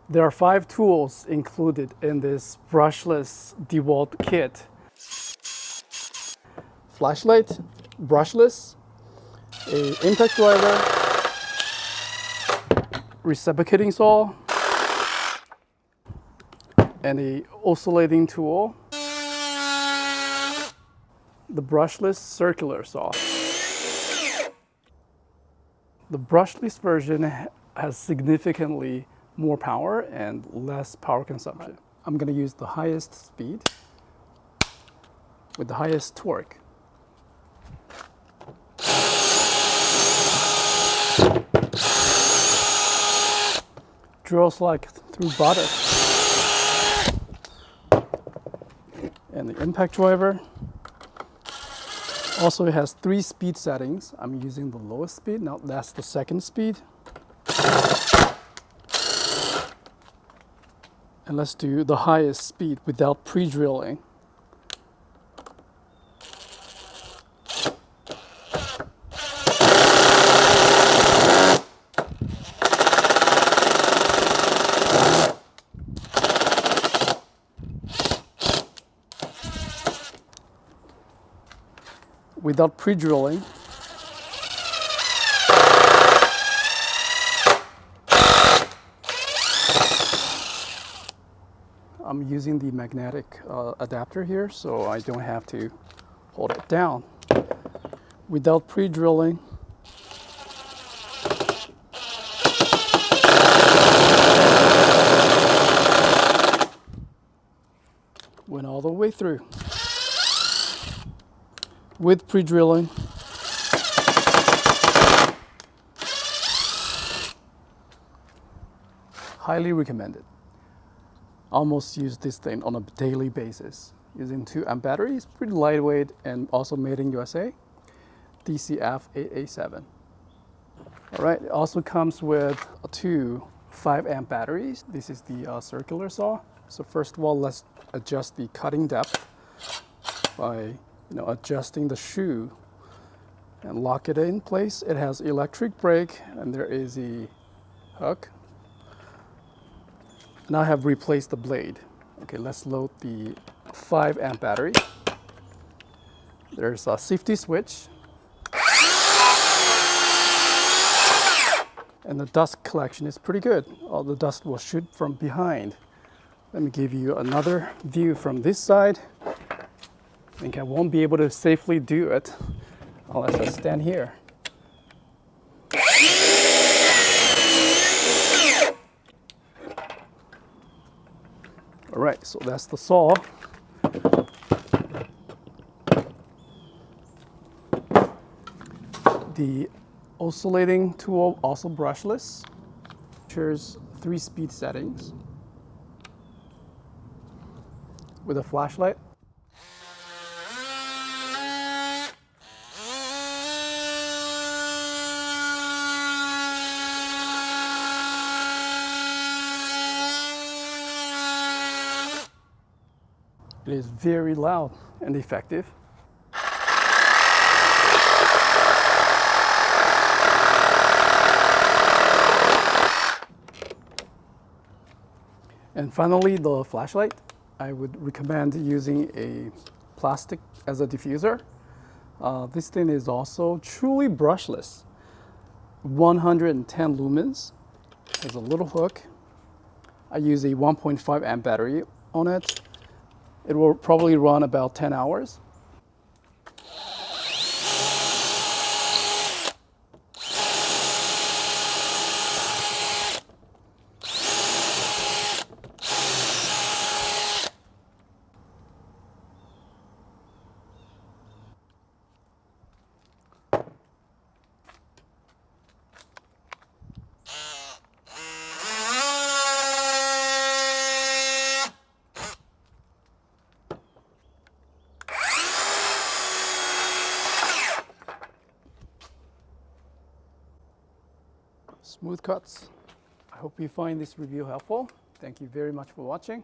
There are 5 tools included in this brushless DeWALT kit. Flashlight, brushless, a impact driver, reciprocating saw, and a oscillating tool, the brushless circular saw. The brushless version has significantly more power and less power consumption. I'm going to use the highest speed with the highest torque. Drills like through butter. And the impact driver also has 3 speed settings. I'm using the lowest speed. Now that's the second speed. And let's do the highest speed without pre-drilling. Without pre-drilling, I'm using the magnetic adapter here, so I don't have to hold it down. Without pre-drilling, went all the way through. With pre-drilling, highly recommended. Almost use this thing on a daily basis. Using 2 amp batteries, pretty lightweight and also made in USA. DCK594P2. All right, it also comes with 2 5 amp batteries. This is the circular saw. So first of all, let's adjust the cutting depth by adjusting the shoe and lock it in place. It has electric brake and there is a hook. Now I have replaced the blade. Okay, let's load the 5 amp battery. There's a safety switch. And the dust collection is pretty good. All the dust will shoot from behind. Let me give you another view from this side. I think I won't be able to safely do it unless I stand here. All right, so that's the saw. The oscillating tool, also brushless, features 3 speed settings with a flashlight. It is very loud and effective. And finally, the flashlight. I would recommend using a plastic as a diffuser. This thing is also truly brushless. 110 lumens. Has a little hook. I use a 1.5 amp battery on it. It will probably run about 10 hours. Smooth cuts. I hope you find this review helpful. Thank you very much for watching.